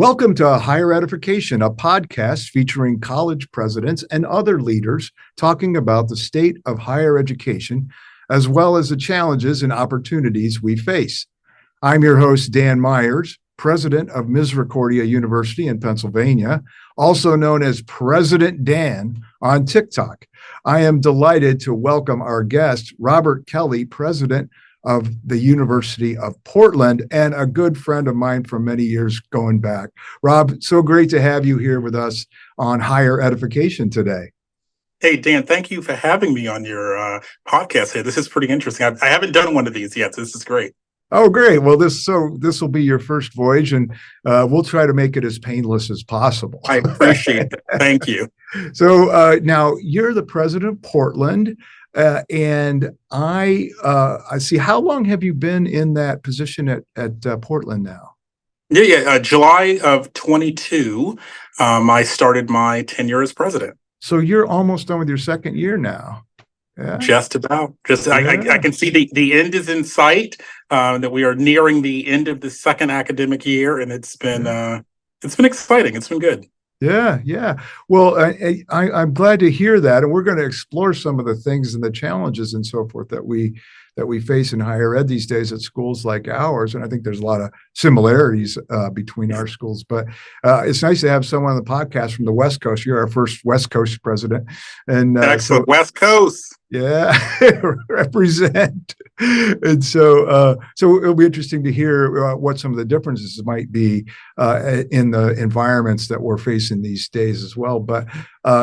Welcome to Higher Edification, a podcast featuring college presidents and other leaders talking about the state of higher education, as well as the challenges and opportunities we face. I'm your host, Dan Myers, president of Misericordia University in Pennsylvania, also known as President Dan on TikTok. I am delighted to welcome our guest, Robert Kelly, president of the University of Portland, and a good friend of mine from many years going back. Rob, so great to have you here with us on Higher Edification today. Hey, Dan, thank you for having me on your podcast here. This is pretty interesting. I haven't done one of these yet, so this is great. Oh, great. Well, this will be your first voyage, and we'll try to make it as painless as possible. I appreciate it. Thank you. So now you're the president of Portland. And I see. How long have you been in that position at Portland now? July of 22, I started my tenure as president. So you're almost done with your second year now. Yeah. Just about. I can see the end is in sight. That we are nearing the end of the second academic year, and it's been exciting. It's been good. Yeah. Well, I'm glad to hear that, and we're going to explore some of the things and the challenges and so forth that we face in higher ed these days at schools like ours. And I think there's a lot of similarities between our schools. But it's nice to have someone on the podcast from the West Coast. You're our first West Coast president, and excellent. West Coast. Yeah, represent. And so it'll be interesting to hear what some of the differences might be in the environments that we're facing these days as well. But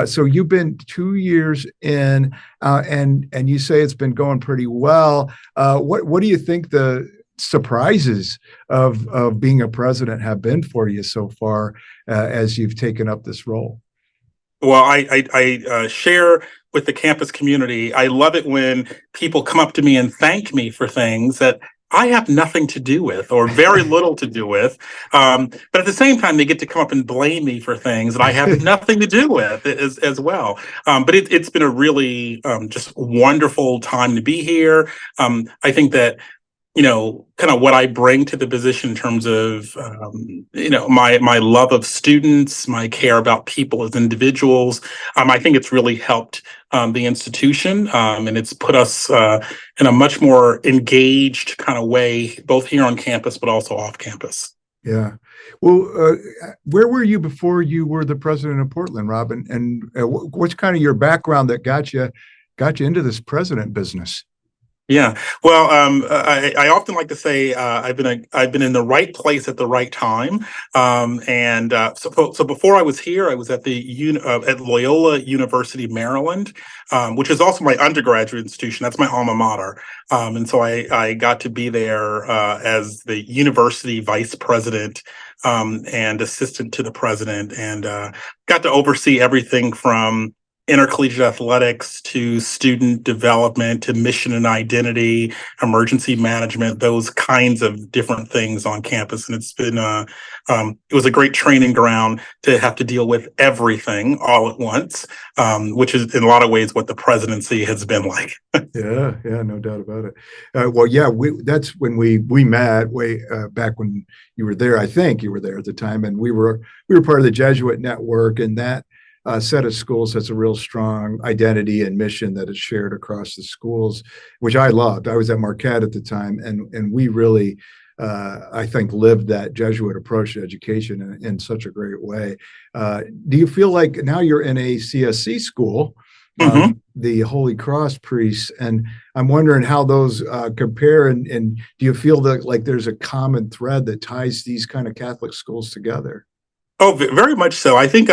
so you've been 2 years in, and you say it's been going pretty well. What do you think the surprises of being a president have been for you so far as you've taken up this role? Well, I share with the campus community. I love it when people come up to me and thank me for things that I have nothing to do with or very little to do with. But at the same time, they get to come up and blame me for things that I have nothing to do with as well. But it's been a really just wonderful time to be here. I think that, kind of what I bring to the position in terms of, my love of students, my care about people as individuals. I think it's really helped the institution, and it's put us in a much more engaged kind of way, both here on campus, but also off campus. Yeah. Well, where were you before you were the president of Portland, Rob? And what's kind of your background that got you into this president business? Yeah, well, I often like to say I've been in the right place at the right time, so before I was here, I was at at Loyola University, Maryland, which is also my undergraduate institution. That's my alma mater, and so I got to be there as the university vice president and assistant to the president, and got to oversee everything from intercollegiate athletics to student development to mission and identity, emergency management, those kinds of different things on campus. And it's been it was a great training ground to have to deal with everything all at once, which is in a lot of ways what the presidency has been like. Yeah, no doubt about it. That's when we met way back when you were there. I think you were there at the time, and we were part of the Jesuit network, and that set of schools has a real strong identity and mission that is shared across the schools, which I loved. I was at Marquette at the time, and we really, I think, lived that Jesuit approach to education in such a great way. Do you feel like now you're in a CSC school, the Holy Cross priests, and I'm wondering how those compare, and do you feel that like there's a common thread that ties these kind of Catholic schools together? Oh, very much so. I think,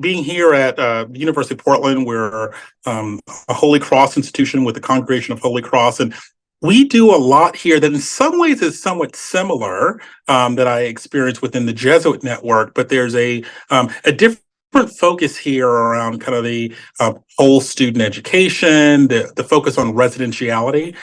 being here at the University of Portland, we're a Holy Cross institution with the Congregation of Holy Cross, and we do a lot here that in some ways is somewhat similar that I experienced within the Jesuit network, but there's a different focus here around kind of the whole student education, the focus on residentiality.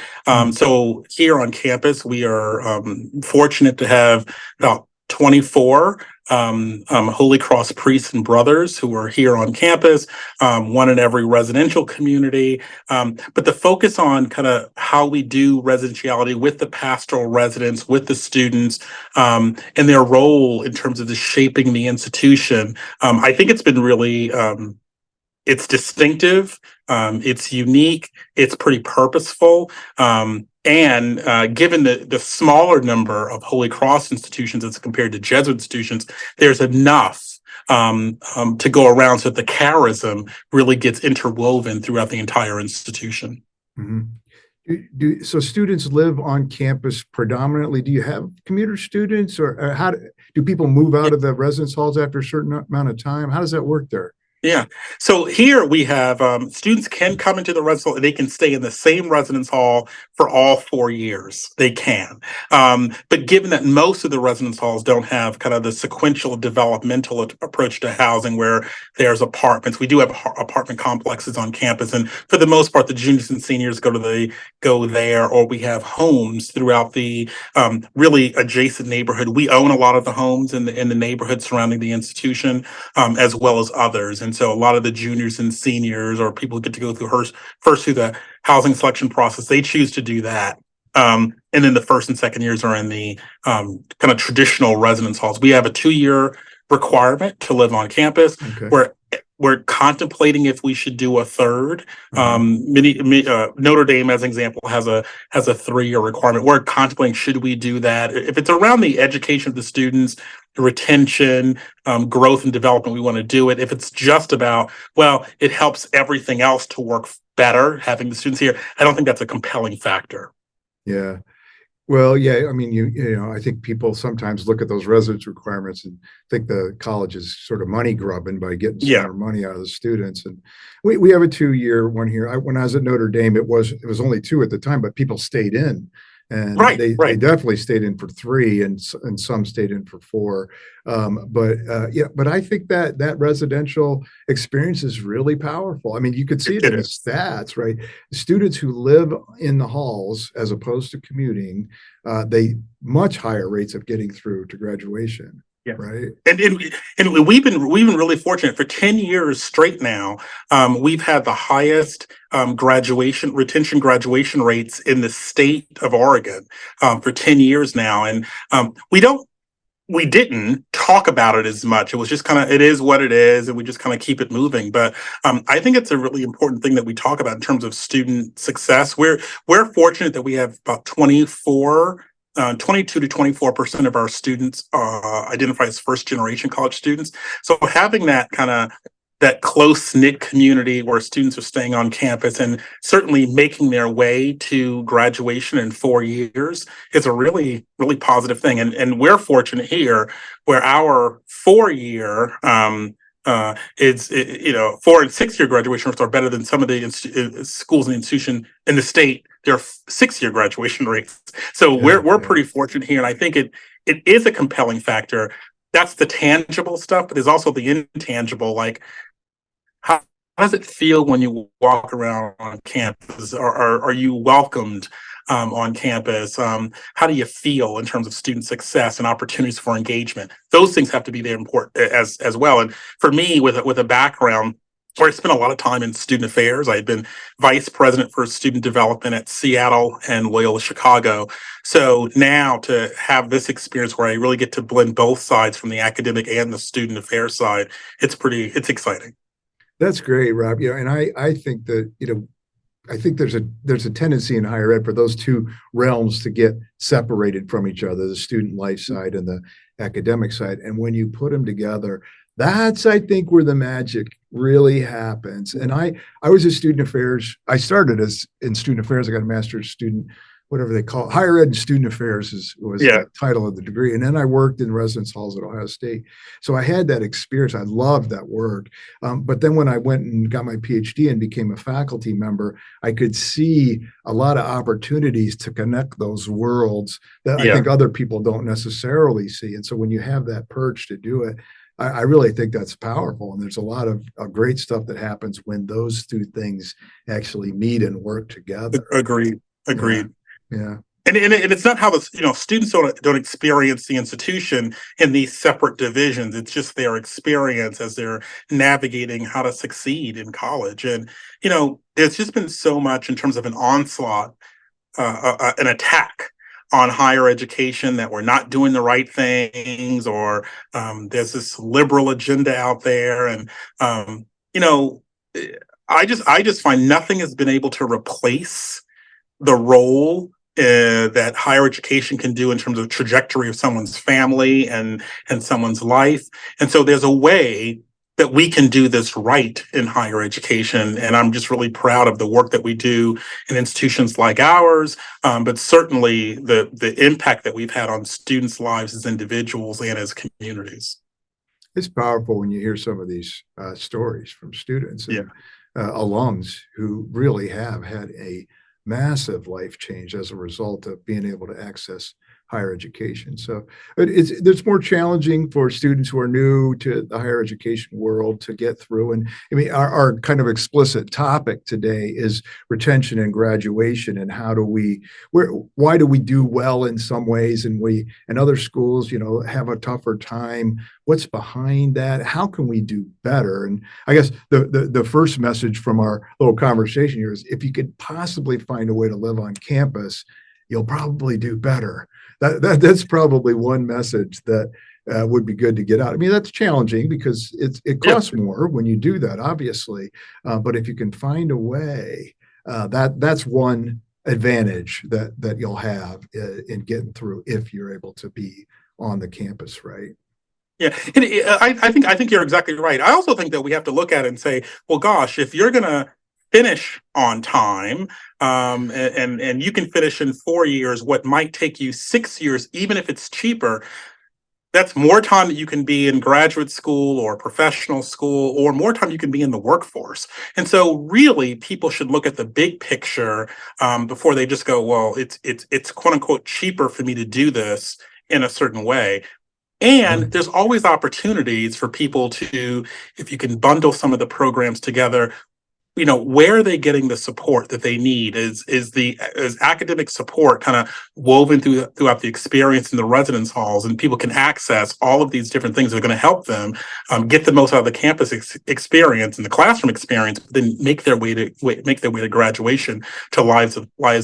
So here on campus, we are fortunate to have about 24 Holy Cross priests and brothers who are here on campus, one in every residential community. But the focus on kind of how we do residentiality with the pastoral residents, with the students, and their role in terms of the shaping the institution. I think it's been really it's distinctive, it's unique, it's pretty purposeful. And given the smaller number of Holy Cross institutions as compared to Jesuit institutions, there's enough to go around so that the charism really gets interwoven throughout the entire institution. Mm-hmm. So students live on campus predominantly. Do you have commuter students, or how do people move out of the residence halls after a certain amount of time? How does that work there? Yeah. So here we have students can come into the residence hall and they can stay in the same residence hall for all 4 years. They can. But given that most of the residence halls don't have kind of the sequential developmental approach to housing where there's apartments, we do have apartment complexes on campus. And for the most part, the juniors and seniors go there, or we have homes throughout the really adjacent neighborhood. We own a lot of the homes in the neighborhood surrounding the institution, as well as others. And so a lot of the juniors and seniors, or people who get to go through first through the housing selection process, they choose to do that. And then the first and second years are in the kind of traditional residence halls. We have a 2-year requirement to live on campus. Okay. We're contemplating if we should do a third. Notre Dame, as an example, has a 3-year requirement. We're contemplating, should we do that? If it's around the education of the students, retention, growth and development, we want to do it. If it's just about, well, it helps everything else to work better, having the students here, I don't think that's a compelling factor. Yeah. Well, yeah, I mean, you know, I think people sometimes look at those residence requirements and think the college is sort of money grubbing by getting some more money out of the students. And we have a 2-year one here. When I was at Notre Dame, it was only 2 at the time, but people stayed in. And they definitely stayed in for 3, and some stayed in for 4. But I think that residential experience is really powerful. I mean, you could see it in the stats, right? Students who live in the halls as opposed to commuting, they much higher rates of getting through to graduation. Yeah. Right. And we've been really fortunate for 10 years straight now. We've had the highest retention graduation rates in the state of Oregon for 10 years now. And we didn't talk about it as much. It was just kind of, it is what it is, and we just kind of keep it moving. But I think it's a really important thing that we talk about in terms of student success. We're fortunate that we have about 22 to 24% of our students identify as first generation college students. So having that kind of that close knit community where students are staying on campus and certainly making their way to graduation in 4 years is a really, really positive thing. And we're fortunate here where our 4-year 4 and 6-year graduation rates are better than some of the schools in the institution in the state. Their 6-year graduation rates. So we're pretty fortunate here, and I think it is a compelling factor. That's the tangible stuff, but there's also the intangible. Like, how does it feel when you walk around on campus? Are you welcomed on campus? How do you feel in terms of student success and opportunities for engagement? Those things have to be there important as well. And for me, with a background where I spent a lot of time in student affairs. I had been vice president for student development at Seattle and Loyola Chicago. So now to have this experience where I really get to blend both sides, from the academic and the student affairs side, it's exciting. That's great, Rob. You know, and I think that, you know, I think there's a tendency in higher ed for those two realms to get separated from each other, the student life side and the academic side. And when you put them together, that's, I think, where the magic really happens. And I was a student affairs. I started in student affairs. I got a master's student, whatever they call it. Higher ed and student affairs was the title of the degree. And then I worked in residence halls at Ohio State. So I had that experience. I loved that work. But then when I went and got my PhD and became a faculty member, I could see a lot of opportunities to connect those worlds that I think other people don't necessarily see. And so when you have that perch to do it, I really think that's powerful. And there's a lot of great stuff that happens when those two things actually meet and work together. Agreed. Yeah. and it's not how the students don't experience the institution in these separate divisions. It's just their experience as they're navigating how to succeed in college. And there's just been so much in terms of an onslaught, an attack on higher education, that we're not doing the right things, or there's this liberal agenda out there, and you know, I just find nothing has been able to replace the role that higher education can do in terms of trajectory of someone's family and someone's life. And so there's a way that we can do this right in higher education. And I'm just really proud of the work that we do in institutions like ours, but certainly the impact that we've had on students' lives as individuals and as communities. It's powerful when you hear some of these stories from students and alums who really have had a massive life change as a result of being able to access higher education. So it's more challenging for students who are new to the higher education world to get through. And I mean, our kind of explicit topic today is retention and graduation, and why do we do well in some ways and other schools, have a tougher time? What's behind that? How can we do better? And I guess the first message from our little conversation here is, if you could possibly find a way to live on campus, you'll probably do better. That's probably one message that would be good to get out. I mean, that's challenging because it costs more when you do that, obviously. But if you can find a way, that's one advantage that you'll have in getting through, if you're able to be on the campus, right? Yeah, and I think you're exactly right. I also think that we have to look at it and say, well, gosh, if you're going to finish on time, and you can finish in 4 years what might take you 6 years, even if it's cheaper, that's more time that you can be in graduate school or professional school, or more time you can be in the workforce. And so really, people should look at the big picture before they just go, well, it's quote unquote cheaper for me to do this in a certain way. And there's always opportunities for people to, if you can bundle some of the programs together, where are they getting the support that they need? Is academic support kind of woven throughout the experience in the residence halls, and people can access all of these different things that are going to help them get the most out of the campus experience and the classroom experience, but then make their way to graduation, to lives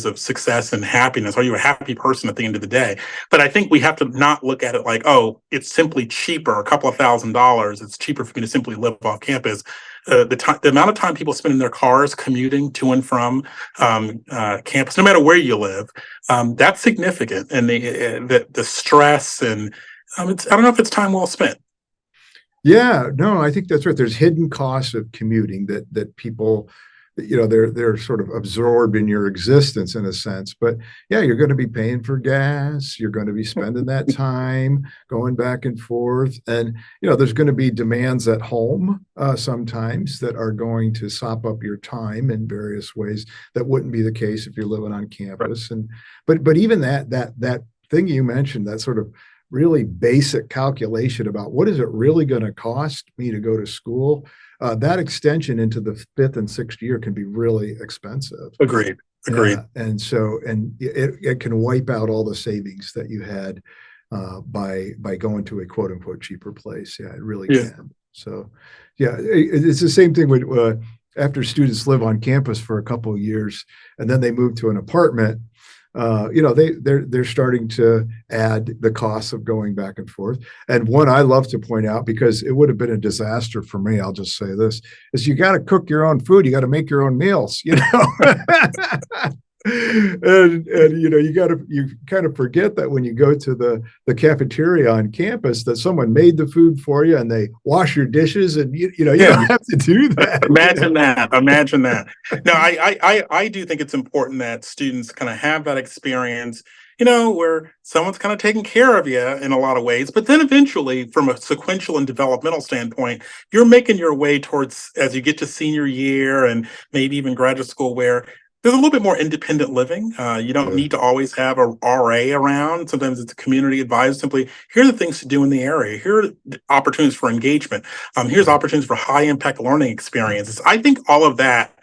of success and happiness. Are you a happy person at the end of the day? But I think we have to not look at it like, oh, it's simply cheaper, a couple of $1,000s. It's cheaper for me to simply live off campus. The amount of time people spend in their cars commuting to and from campus, no matter where you live, that's significant. And the stress, and I don't know if it's time well spent. Yeah, no, I think that's right. There's hidden costs of commuting that people, they're sort of absorbed in your existence in a sense. But yeah, you're going to be paying for gas. You're going to be spending that time going back and forth. And, there's going to be demands at home sometimes that are going to sop up your time in various ways that wouldn't be the case if you're living on campus. And but even that thing you mentioned, that sort of really basic calculation about what is it really going to cost me to go to school, that extension into the 5th and 6th year can be really expensive. Agreed. And so, it can wipe out all the savings that you had by going to a quote unquote cheaper place. Yeah, it really can. So, yeah, it's the same thing with after students live on campus for a couple of years and then they move to an apartment. They're starting to add the costs of going back and forth. And one I love to point out, because it would have been a disaster for me, I'll just say this, is you got to cook your own food. You got to make your own meals, and you kind of forget that when you go to the cafeteria on campus, that someone made the food for you and they wash your dishes, and you don't have to do that. Imagine that. No, I do think it's important that students kind of have that experience, where someone's kind of taking care of you in a lot of ways, but then eventually, from a sequential and developmental standpoint, you're making your way towards, as you get to senior year and maybe even graduate school, where there's a little bit more independent living. You don't Yeah. need to always have a RA around. Sometimes it's a community advisor. Simply, here are the things to do in the area. Here are the opportunities for engagement. Here's opportunities for high impact learning experiences. I think all of that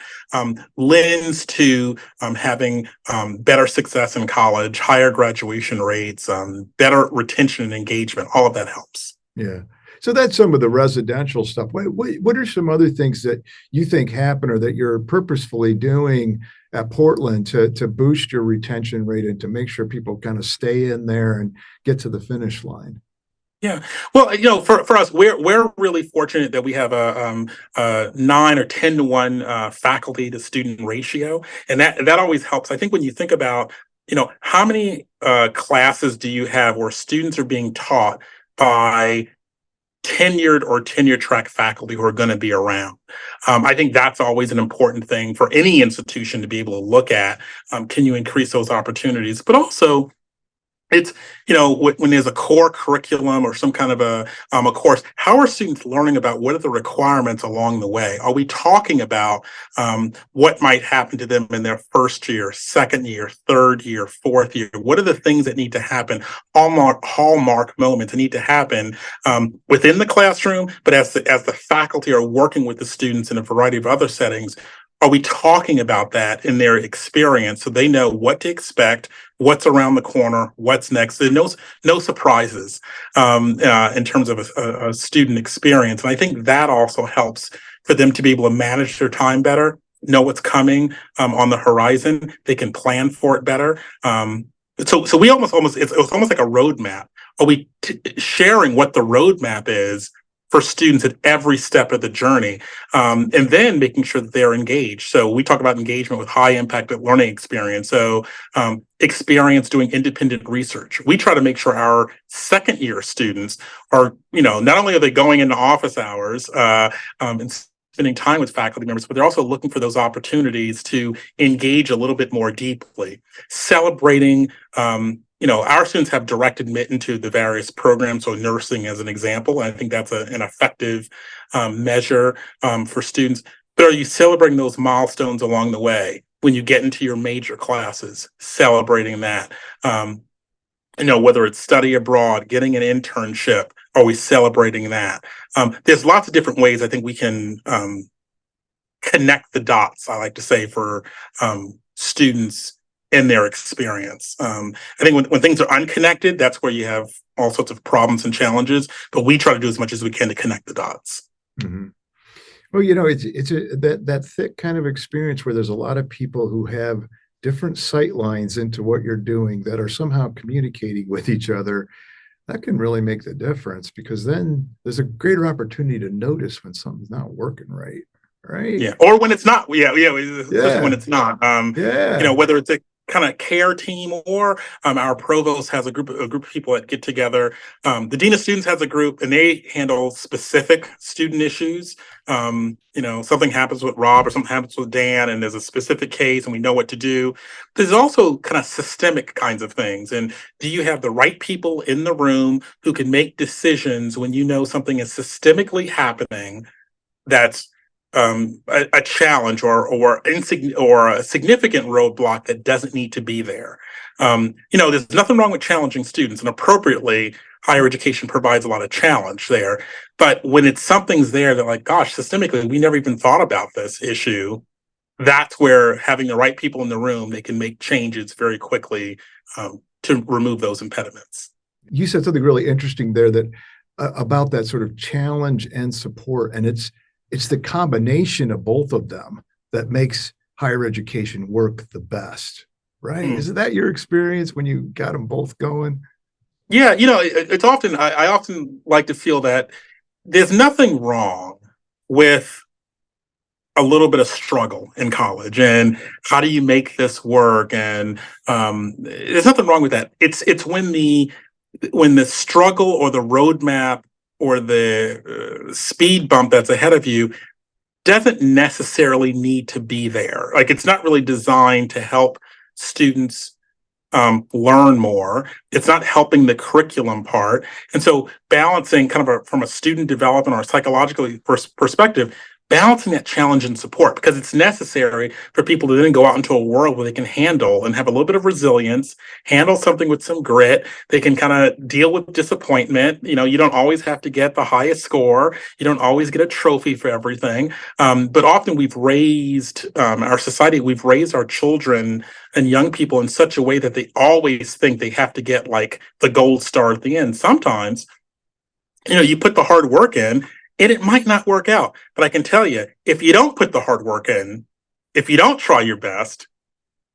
lends to having better success in college, higher graduation rates, better retention and engagement. All of that helps. Yeah. So that's some of the residential stuff. What are some other things that you think happen or that you're purposefully doing at Portland to boost your retention rate and to make sure people kind of stay in there and get to the finish line? Yeah, well, for us, we're really fortunate that we have a 9 or 10 to 1 faculty to student ratio, and that always helps. I think when you think about, how many classes do you have where students are being taught by tenured or tenure track faculty who are going to be around. I think that's always an important thing for any institution to be able to look at. Can you increase those opportunities? But also, it's, when there's a core curriculum or some kind of a course, how are students learning about what are the requirements along the way? Are we talking about what might happen to them in their first year, second year, third year, fourth year? What are the things that need to happen? Hallmark moments that need to happen within the classroom, but as the faculty are working with the students in a variety of other settings, are we talking about that in their experience so they know what to expect, what's around the corner, what's next? There's no surprises in terms of a student experience. And I think that also helps for them to be able to manage their time better, know what's coming on the horizon. They can plan for it better. So we almost it's almost like a roadmap. Are we sharing what the roadmap is for students at every step of the journey, and then making sure that they're engaged? So we talk about engagement with high impact learning experience. So experience doing independent research. We try to make sure our second year students are, not only are they going into office hours and spending time with faculty members, but they're also looking for those opportunities to engage a little bit more deeply, celebrating our students have direct admit into the various programs, so nursing as an example. And I think that's an effective measure for students. But are you celebrating those milestones along the way when you get into your major classes, celebrating that? Whether it's study abroad, getting an internship, are we celebrating that? There's lots of different ways I think we can connect the dots, I like to say, for students in their experience. I think when things are unconnected, that's where you have all sorts of problems and challenges, but we try to do as much as we can to connect the dots. Mm-hmm. Well, it's that thick kind of experience where there's a lot of people who have different sight lines into what you're doing that are somehow communicating with each other. That can really make the difference, because then there's a greater opportunity to notice when something's not working right. Right. Yeah. Or when it's not. Especially when it's not. Whether it's a kind of care team or our provost has a group of people that get together. The dean of students has a group and they handle specific student issues. Something happens with Rob or something happens with Dan and there's a specific case and we know what to do. There's also kind of systemic kinds of things. And do you have the right people in the room who can make decisions when you know something is systemically happening that's a challenge or a significant roadblock that doesn't need to be there. There's nothing wrong with challenging students, and appropriately, higher education provides a lot of challenge there. But when it's something's there that, like, gosh, systemically, we never even thought about this issue, that's where having the right people in the room, they can make changes very quickly to remove those impediments. You said something really interesting there that about that sort of challenge and support, and it's the combination of both of them that makes higher education work the best, right? Isn't that your experience when you got them both going? Yeah, it's often, I often like to feel that there's nothing wrong with a little bit of struggle in college and how do you make this work? And there's nothing wrong with that. It's when the struggle or the roadmap or the speed bump that's ahead of you doesn't necessarily need to be there. Like, it's not really designed to help students learn more. It's not helping the curriculum part. And so balancing kind of from a student development or a psychological perspective, balancing that challenge and support, because it's necessary for people to then go out into a world where they can handle and have a little bit of resilience, handle something with some grit. They can kind of deal with disappointment. You don't always have to get the highest score. You don't always get a trophy for everything. But often our society, we've raised our children and young people in such a way that they always think they have to get like the gold star at the end. Sometimes, you put the hard work in and it might not work out. But I can tell you, if you don't put the hard work in, if you don't try your best,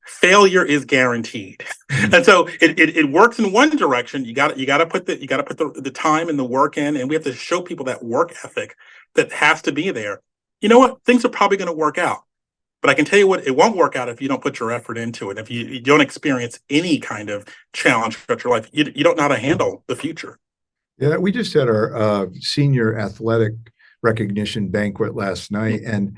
failure is guaranteed. And so it works in one direction. You got to put the time and the work in, and we have to show people that work ethic that has to be there. You know what? Things are probably going to work out. But I can tell you what, it won't work out if you don't put your effort into it. If you don't experience any kind of challenge throughout your life, you don't know how to handle the future. Yeah, we just had our senior athletic recognition banquet last night, and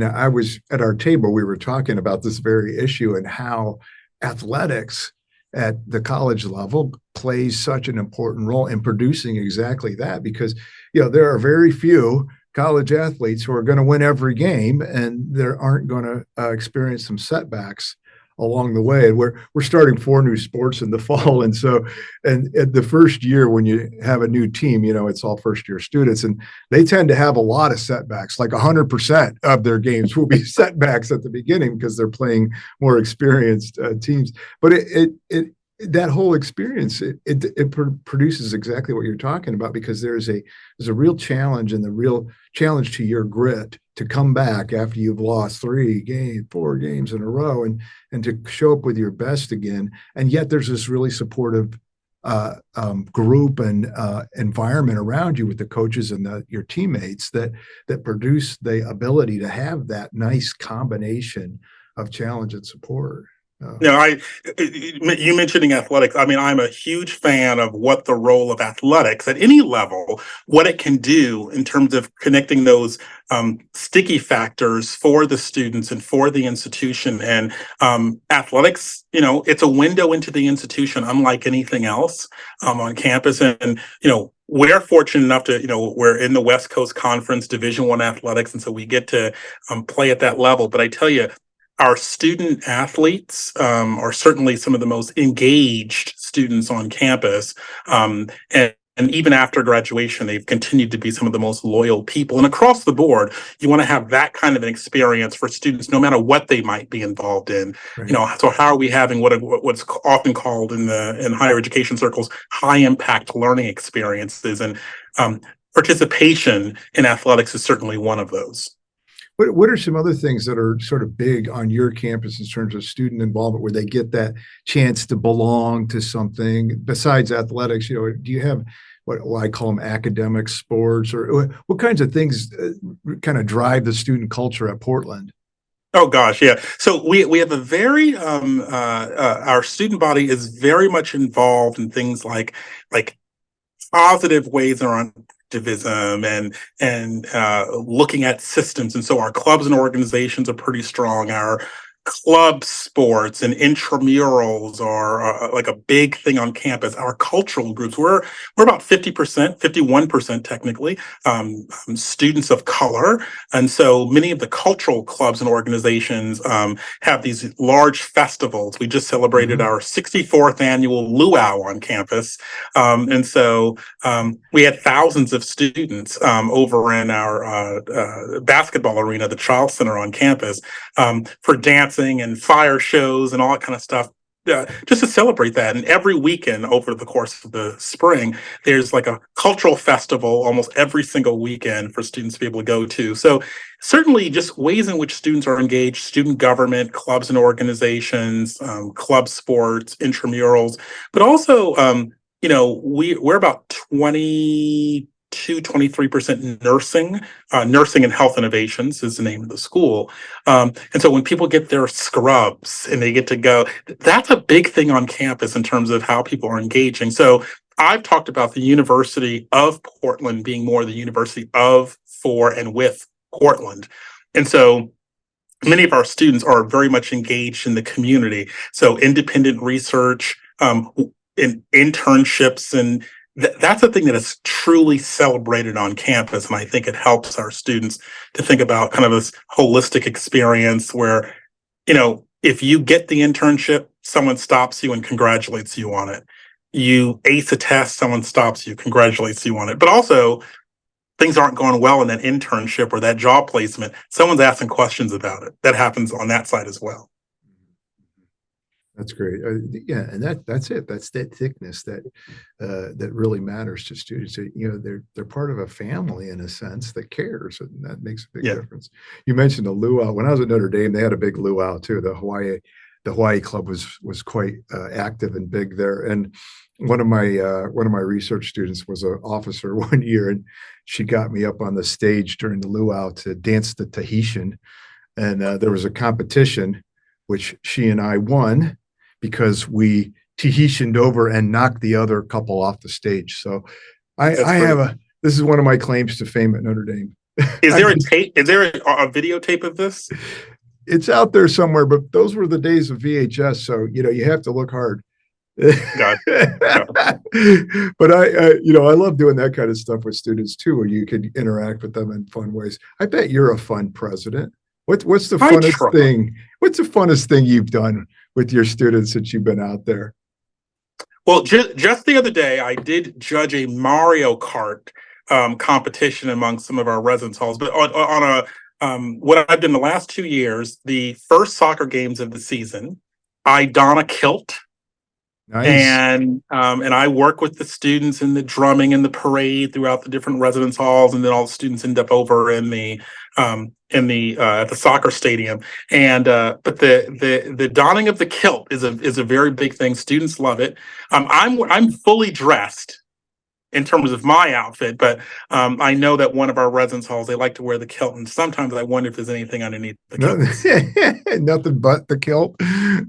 I was at our table. We were talking about this very issue and how athletics at the college level plays such an important role in producing exactly that. Because there are very few college athletes who are going to win every game, and there aren't going to experience some setbacks along the way. And we're starting 4 new sports in the fall, and so the first year when you have a new team, it's all first year students, and they tend to have a lot of setbacks. Like 100% of their games will be setbacks at the beginning because they're playing more experienced teams. But that whole experience, it produces exactly what you're talking about, because there's a real challenge, and the real challenge to your grit to come back after you've lost 4 games in a row, and to show up with your best again. And yet there's this really supportive group and environment around you with the coaches and your teammates that produce the ability to have that nice combination of challenge and support. You mentioning athletics. I mean, I'm a huge fan of what the role of athletics at any level, what it can do in terms of connecting those sticky factors for the students and for the institution. And athletics, it's a window into the institution, unlike anything else on campus. And we're fortunate enough to, we're in the West Coast Conference Division I athletics, and so we get to play at that level. But I tell you, our student athletes are certainly some of the most engaged students on campus. And even after graduation, they've continued to be some of the most loyal people. And across the board, you want to have that kind of an experience for students, no matter what they might be involved in. Right. So how are we having what's often called in higher education circles, high impact learning experiences? And participation in athletics is certainly one of those. What are some other things that are sort of big on your campus in terms of student involvement, where they get that chance to belong to something besides athletics? Do you have what I call them academic sports, or what kinds of things kind of drive the student culture at Portland? Oh gosh, yeah. So we have a very our student body is very much involved in things like positive ways around activism and looking at systems. And so our clubs and organizations are pretty strong. Our club sports and intramurals are like a big thing on campus. Our cultural groups, we're about 50%, 51% technically, students of color. And so many of the cultural clubs and organizations have these large festivals. We just celebrated our 64th annual luau on campus. And so we had thousands of students over in our basketball arena, the Child Center on campus, for dancing and fire shows and all that kind of stuff, just to celebrate that. And every weekend over the course of the spring, there's like a cultural festival almost every single weekend for students to be able to go to. So certainly just ways in which students are engaged, student government, clubs and organizations, club sports, intramurals, but also, we're about 23% nursing. Nursing and Health Innovations is the name of the school. And so when people get their scrubs and they get to go, that's a big thing on campus in terms of how people are engaging. So I've talked about the University of Portland being more the university of, for, and with Portland. And so many of our students are very much engaged in the community. So independent research, in internships and that's the thing that is truly celebrated on campus. And I think it helps our students to think about kind of this holistic experience where, if you get the internship, someone stops you and congratulates you on it. You ace a test, someone stops you, congratulates you on it. But also, things aren't going well in that internship or that job placement, someone's asking questions about it. That happens on that side as well. That's great. Yeah, and that's it. That's that thickness that really matters to students. They're part of a family in a sense that cares, and that makes a big difference. You mentioned the luau. When I was at Notre Dame, they had a big luau too. The Hawaii Club was quite active and big there. And one of my research students was an officer one year, and she got me up on the stage during the luau to dance the Tahitian, and there was a competition which she and I won, because we Tahitianed over and knocked the other couple off the stage. So this is one of my claims to fame at Notre Dame. Is there a tape? Is there a videotape of this? It's out there somewhere, but those were the days of VHS. So, you have to look hard. God. But I love doing that kind of stuff with students too, where you can interact with them in fun ways. I bet you're a fun president. What's the funnest thing? What's the funnest thing you've done with your students since you've been out there? Well, just the other day, I did judge a Mario Kart competition among some of our residence halls. But on a what I've done the last 2 years, the first soccer games of the season, I don a kilt. Nice. And I work with the students in the drumming and the parade throughout the different residence halls, and then all the students end up over in the at the soccer stadium. And but the donning of the kilt is a very big thing. Students love it. I'm fully dressed in terms of my outfit, but I know that one of our residence halls, they like to wear the kilt, and sometimes I wonder if there's anything underneath the kilt. Nothing but the kilt.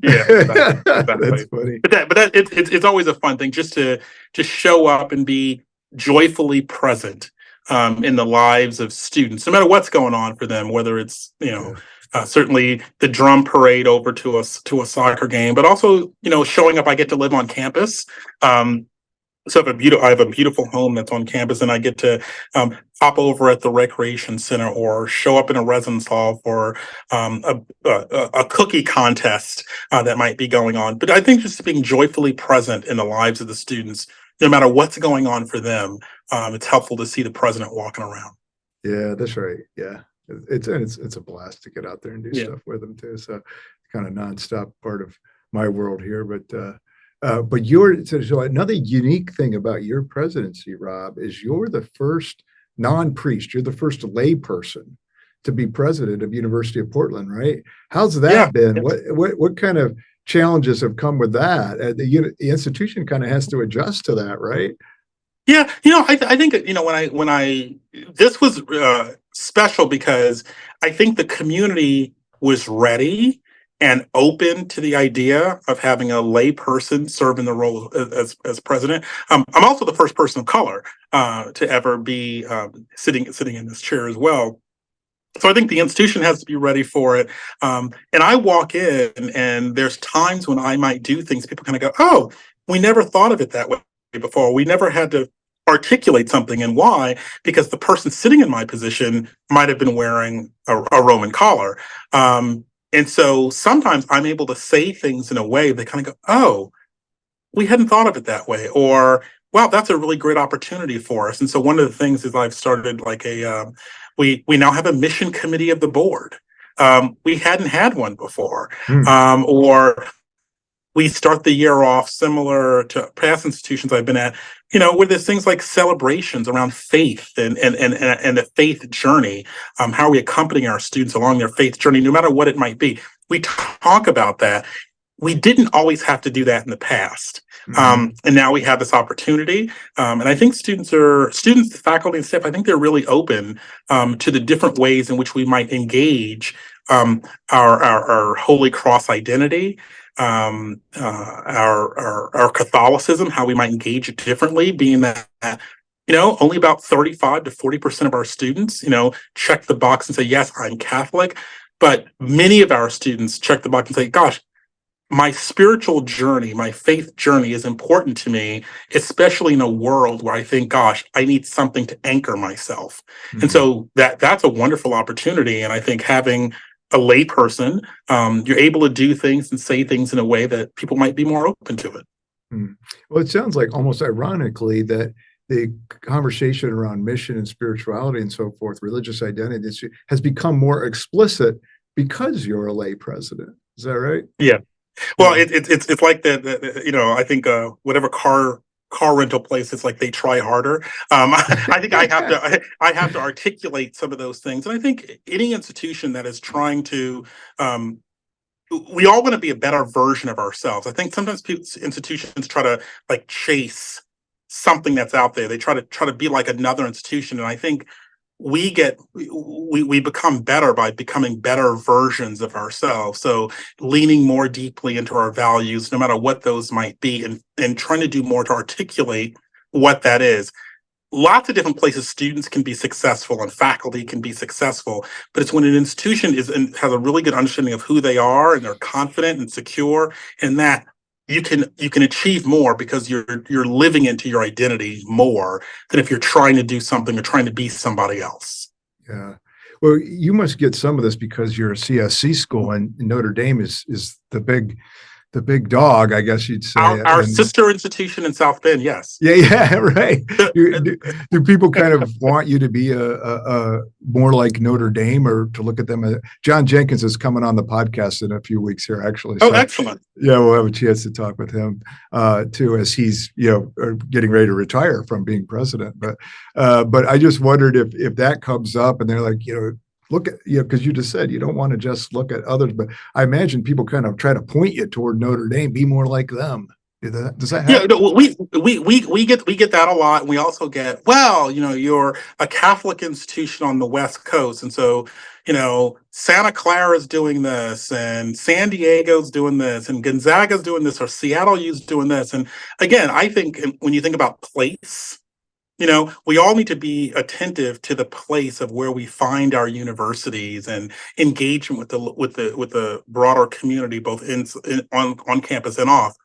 Yeah, exactly. That's funny. But it's always a fun thing just to show up and be joyfully present in the lives of students, no matter what's going on for them, whether it's certainly the drum parade over to a soccer game, but also showing up. I get to live on campus. So I have a beautiful home that's on campus, and I get to pop over at the recreation center or show up in a residence hall for a cookie contest that might be going on. But I think just being joyfully present in the lives of the students, no matter what's going on for them, it's helpful to see the president walking around. Yeah, that's right. Yeah, it's a blast to get out there and do stuff with them too. So kind of nonstop part of my world here, but so another unique thing about your presidency, Rob, is you're the first non-priest, you're the first lay person to be president of University of Portland, right? How's that been? What kind of challenges have come with that? The institution kind of has to adjust to that, right? Yeah, I think when I this was special because I think the community was ready and open to the idea of having a lay person serve in the role as president. I'm also the first person of color to ever be sitting in this chair as well. So I think the institution has to be ready for it. And I walk in, and there's times when I might do things, people kind of go, "Oh, we never thought of it that way before. We never had to articulate something." And why? Because the person sitting in my position might have been wearing a Roman collar. And so sometimes I'm able to say things in a way they kind of go, "Oh, we hadn't thought of it that way," or "Wow, that's a really great opportunity for us." And so one of the things is I've started like we now have a mission committee of the board. We hadn't had one before, or we start the year off similar to past institutions I've been at, where there's things like celebrations around faith and the faith journey. How are we accompanying our students along their faith journey, no matter what it might be? We talk about that. We didn't always have to do that in the past. And now we have this opportunity. And I think students, the faculty and staff, I think they're really open to the different ways in which we might engage our Holy Cross identity, our Catholicism, how we might engage it differently, being that only about 35 to 40% of our students check the box and say, "Yes, I'm Catholic." But many of our students check the box and say, "Gosh, my spiritual journey, my faith journey is important to me, especially in a world where I think, gosh, I need something to anchor myself. And Mhm. so that's a wonderful opportunity. And I think having a layperson, you're able to do things and say things in a way that people might be more open to it. Mm. Well, it sounds like almost ironically that the conversation around mission and spirituality and so forth, religious identity, has become more explicit because you're a lay president. Is that right? Yeah. Well, Yeah. it's like I think whatever car rental place, it's like they try harder. I think I have to articulate some of those things, and I think any institution that is trying to um, we all want to be a better version of ourselves. I think sometimes institutions try to like chase something that's out there. They try to be like another institution, and I think we become better by becoming better versions of ourselves. So leaning more deeply into our values, no matter what those might be, and trying to do more to articulate what that is. Lots of different places students can be successful and faculty can be successful, but it's when an institution has a really good understanding of who they are and they're confident and secure in that you can achieve more because you're living into your identity more than if you're trying to do something or trying to be somebody else. Yeah. Well, you must get some of this because you're a CSC school and Notre Dame is the big dog, I guess you'd say. Our And sister institution in South Bend, yes. yeah, yeah, right. Do people kind of want you to be a more like Notre Dame or to look at them? John Jenkins is coming on the podcast in a few weeks here, actually. Oh, So excellent. yeah, we'll have a chance to talk with him too, as he's getting ready to retire from being president. But I just wondered if that comes up and they're like, look at because you just said you don't want to just look at others, but I imagine people kind of try to point you toward Notre Dame, be more like them. Does that Yeah, happen? no, we get that a lot. And we also get, well, you're a Catholic institution on the West Coast, and so Santa Clara's doing this, and San Diego's doing this, and Gonzaga's doing this, or Seattle U's doing this. And again, I think when you think about place, we all need to be attentive to the place of where we find our universities and engagement with the broader community, both on campus and off.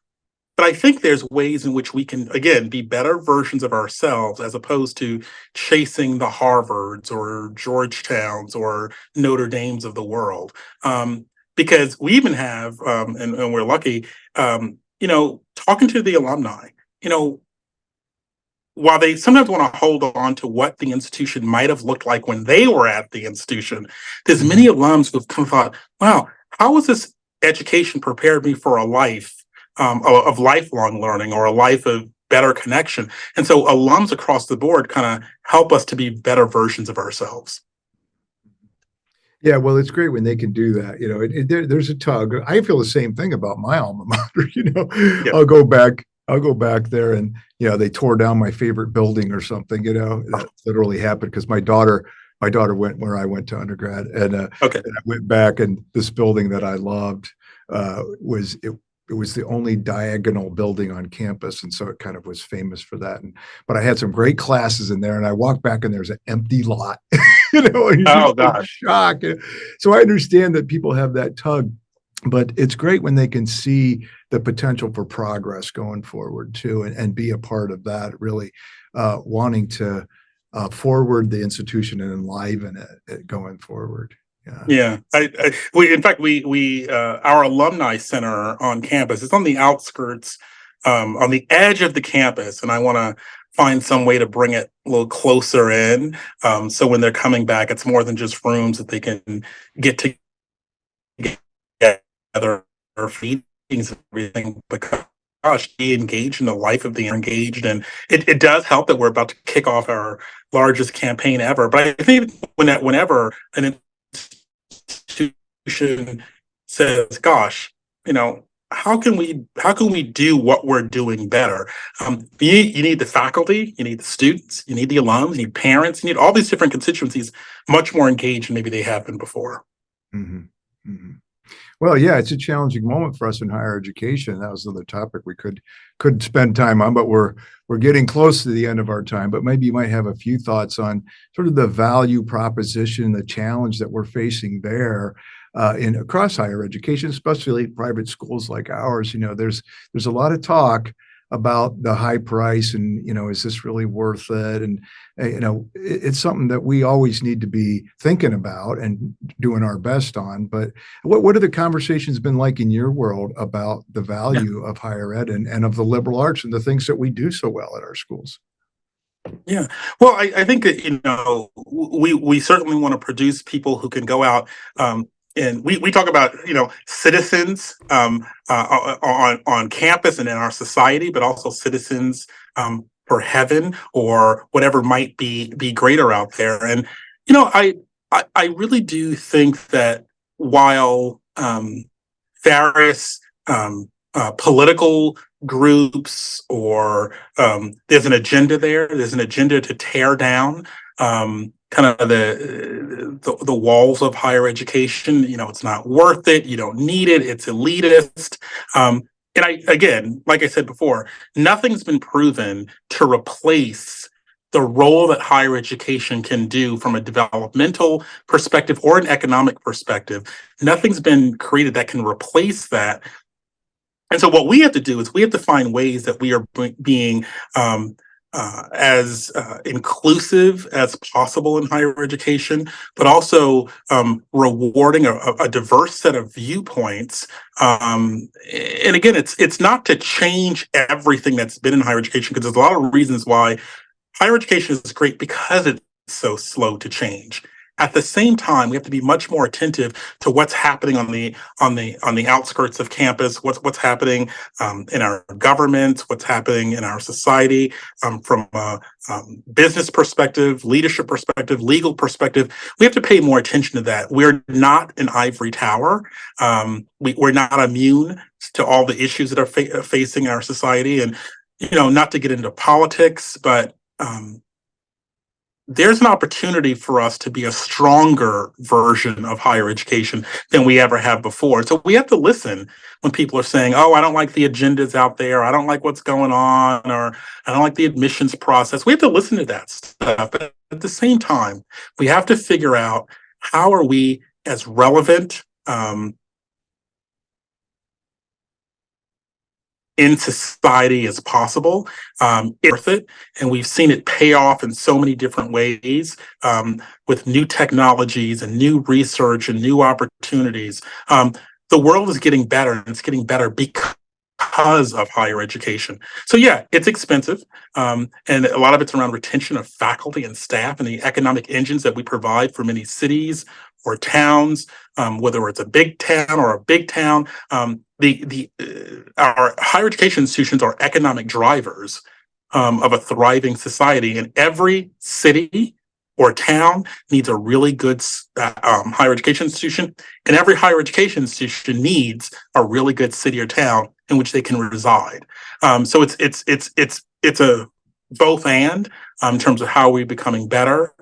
But I think there's ways in which we can, again, be better versions of ourselves as opposed to chasing the Harvards or Georgetowns or Notre Dames of the world. Because we even have, and we're lucky, talking to the alumni, you know, while they sometimes want to hold on to what the institution might have looked like when they were at the institution, there's many Mhm. alums who've come thought, wow, how has this education prepared me for a life of lifelong learning or a life of better connection? And so alums across the board kind of help us to be better versions of ourselves. Yeah, well, it's great when they can do that. There's a tug. I feel the same thing about my alma mater. Yeah. I'll go back there, and they tore down my favorite building or something. That literally happened because my daughter went where I went to undergrad, Okay. and I went back, and this building that I loved was it. It was the only diagonal building on campus, and so it kind of was famous for that. But I had some great classes in there, and I walked back, and there's an empty lot. And you're Oh just in gosh. shock. So I understand that people have that tug, but it's great when they can see the potential for progress going forward too, and be a part of that, really wanting to forward the institution and enliven it going forward. Yeah. Yeah, in fact, our alumni center on campus is on the outskirts, on the edge of the campus, and I want to find some way to bring it a little closer in, so when they're coming back, it's more than just rooms that they can get together or meetings and everything. Because gosh, be engaged in the life of the engaged, and it does help that we're about to kick off our largest campaign ever. But I think whenever an institution says, "Gosh, how can we do what we're doing better?" You need the faculty, you need the students, you need the alums, you need parents, you need all these different constituencies much more engaged than maybe they have been before. Hmm. Hmm. Well, yeah, it's a challenging moment for us in higher education. That was another topic we could spend time on, but we're getting close to the end of our time. But maybe you might have a few thoughts on sort of the value proposition, the challenge that we're facing there. in across higher education, especially private schools like ours. There's a lot of talk about the high price and, is this really worth it? And, it's something that we always need to be thinking about and doing our best on. But what are the conversations been like in your world about the value of higher ed and of the liberal arts and the things that we do so well at our schools? Yeah. Well, I think that, we certainly want to produce people who can go out, and we talk about, citizens, on campus and in our society, but also citizens, for heaven or whatever might be greater out there. And, I really do think that while, various, political groups or, there's an agenda there. There's an agenda to tear down, kind of the walls of higher education. It's not worth it. You don't need it. It's elitist. And again, like I said before, nothing's been proven to replace the role that higher education can do from a developmental perspective or an economic perspective. Nothing's been created that can replace that. And so what we have to do is we have to find ways that we are being, as inclusive as possible in higher education, but also, rewarding a diverse set of viewpoints. And again, it's not to change everything that's been in higher education, because there's a lot of reasons why higher education is great, because it's so slow to change. At the same time, we have to be much more attentive to what's happening on the outskirts of campus, what's happening, in our government, what's happening in our society, from a, business perspective, leadership perspective, legal perspective. We have to pay more attention to that. We're not an ivory tower. We're not immune to all the issues that are facing our society. And not to get into politics, but there's an opportunity for us to be a stronger version of higher education than we ever have before. So we have to listen when people are saying, oh, I don't like the agendas out there. I don't like what's going on, or I don't like the admissions process. We have to listen to that stuff. But at the same time, we have to figure out, how are we as relevant, in society as possible. It's worth it. And we've seen it pay off in so many different ways, with new technologies and new research and new opportunities. The world is getting better, and it's getting better because of higher education. So yeah, it's expensive. And a lot of it's around retention of faculty and staff and the economic engines that we provide for many cities or towns, whether it's a big town or a big town. Our higher education institutions are economic drivers, of a thriving society, and every city or town needs a really good, higher education institution, and every higher education institution needs a really good city or town in which they can reside. So it's a both and, in terms of how we're becoming better,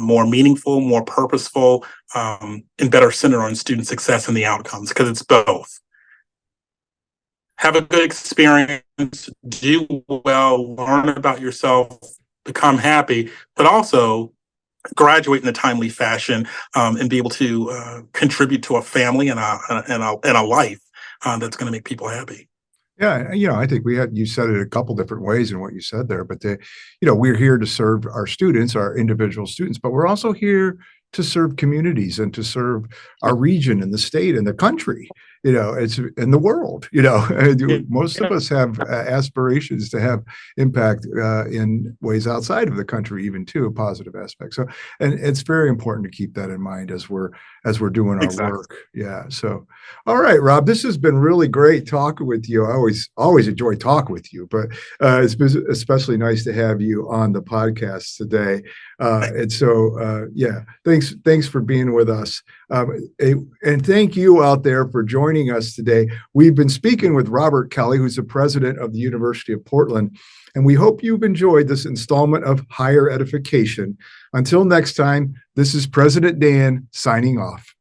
more meaningful, more purposeful, and better centered on student success and the outcomes, because it's both. Have a good experience, do well, learn about yourself, become happy, but also graduate in a timely fashion, and be able to, contribute to a family and a life, that's going to make people happy. Yeah, I think you said it a couple different ways in what you said there, but we're here to serve our students, our individual students, but we're also here to serve communities and to serve our region and the state and the country. It's in the world. Most of us have aspirations to have impact in ways outside of the country, even too, a positive aspect. So, and it's very important to keep that in mind as we're doing our work. Yeah. So, all right, Rob, this has been really great talking with you. I always enjoy talking with you, but it's been especially nice to have you on the podcast today. And so, yeah, thanks for being with us. And thank you out there for joining us today. We've been speaking with Robert Kelly, who's the president of the University of Portland, and we hope you've enjoyed this installment of Higher Edification. Until next time, this is President Dan signing off.